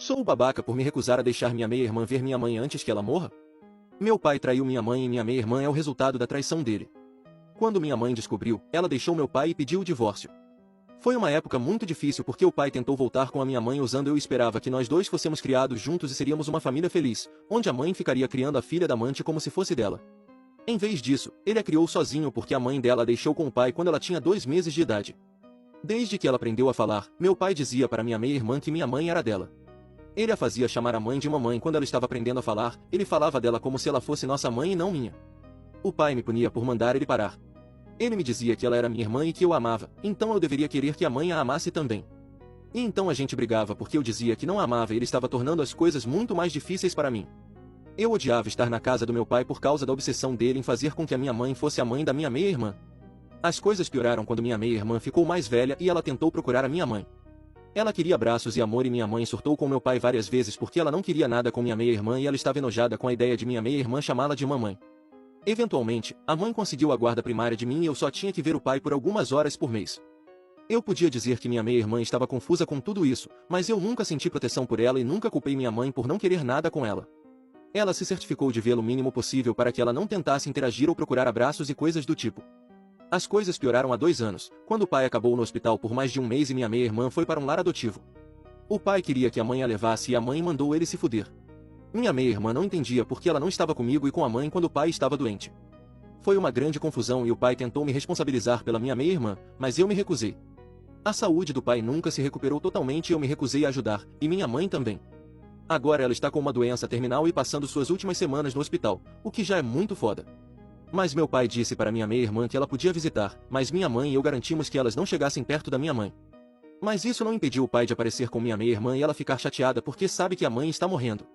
Sou o babaca por me recusar a deixar minha meia-irmã ver minha mãe antes que ela morra? Meu pai traiu minha mãe e minha meia-irmã é o resultado da traição dele. Quando minha mãe descobriu, ela deixou meu pai e pediu o divórcio. Foi uma época muito difícil porque o pai tentou voltar com a minha mãe usando eu esperava que nós dois fôssemos criados juntos e seríamos uma família feliz, onde a mãe ficaria criando a filha da amante como se fosse dela. Em vez disso, ele a criou sozinho porque a mãe dela a deixou com o pai quando ela tinha 2 meses de idade. Desde que ela aprendeu a falar, meu pai dizia para minha meia-irmã que minha mãe era dela. Ele a fazia chamar a mãe de mamãe quando ela estava aprendendo a falar, ele falava dela como se ela fosse nossa mãe e não minha. O pai me punia por mandar ele parar. Ele me dizia que ela era minha irmã e que eu a amava, então eu deveria querer que a mãe a amasse também. E então a gente brigava porque eu dizia que não a amava e ele estava tornando as coisas muito mais difíceis para mim. Eu odiava estar na casa do meu pai por causa da obsessão dele em fazer com que a minha mãe fosse a mãe da minha meia-irmã. As coisas pioraram quando minha meia-irmã ficou mais velha e ela tentou procurar a minha mãe. Ela queria abraços e amor e minha mãe surtou com meu pai várias vezes porque ela não queria nada com minha meia-irmã e ela estava enojada com a ideia de minha meia-irmã chamá-la de mamãe. Eventualmente, a mãe conseguiu a guarda primária de mim e eu só tinha que ver o pai por algumas horas por mês. Eu podia dizer que minha meia-irmã estava confusa com tudo isso, mas eu nunca senti proteção por ela e nunca culpei minha mãe por não querer nada com ela. Ela se certificou de vê-lo o mínimo possível para que ela não tentasse interagir ou procurar abraços e coisas do tipo. As coisas pioraram há 2 anos, quando o pai acabou no hospital por mais de um mês e minha meia-irmã foi para um lar adotivo. O pai queria que a mãe a levasse e a mãe mandou ele se fuder. Minha meia-irmã não entendia porque ela não estava comigo e com a mãe quando o pai estava doente. Foi uma grande confusão e o pai tentou me responsabilizar pela minha meia-irmã, mas eu me recusei. A saúde do pai nunca se recuperou totalmente e eu me recusei a ajudar, e minha mãe também. Agora ela está com uma doença terminal e passando suas últimas semanas no hospital, o que já é muito foda. Mas meu pai disse para minha meia-irmã que ela podia visitar, mas minha mãe e eu garantimos que elas não chegassem perto da minha mãe. Mas isso não impediu o pai de aparecer com minha meia-irmã e ela ficar chateada porque sabe que a mãe está morrendo.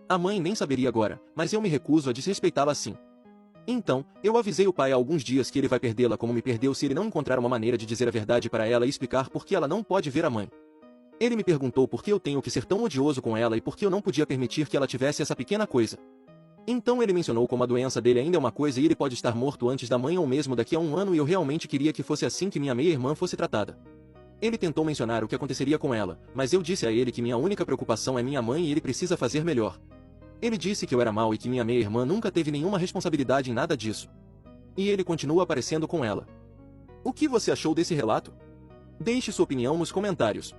A mãe nem saberia agora, mas eu me recuso a desrespeitá-la assim. Então, eu avisei o pai há alguns dias que ele vai perdê-la como me perdeu se ele não encontrar uma maneira de dizer a verdade para ela e explicar por que ela não pode ver a mãe. Ele me perguntou por que eu tenho que ser tão odioso com ela e por que eu não podia permitir que ela tivesse essa pequena coisa. Então ele mencionou como a doença dele ainda é uma coisa e ele pode estar morto antes da mãe ou mesmo daqui a 1 ano e eu realmente queria que fosse assim que minha meia-irmã fosse tratada. Ele tentou mencionar o que aconteceria com ela, mas eu disse a ele que minha única preocupação é minha mãe e ele precisa fazer melhor. Ele disse que eu era mau e que minha meia-irmã nunca teve nenhuma responsabilidade em nada disso. E ele continua aparecendo com ela. O que você achou desse relato? Deixe sua opinião nos comentários.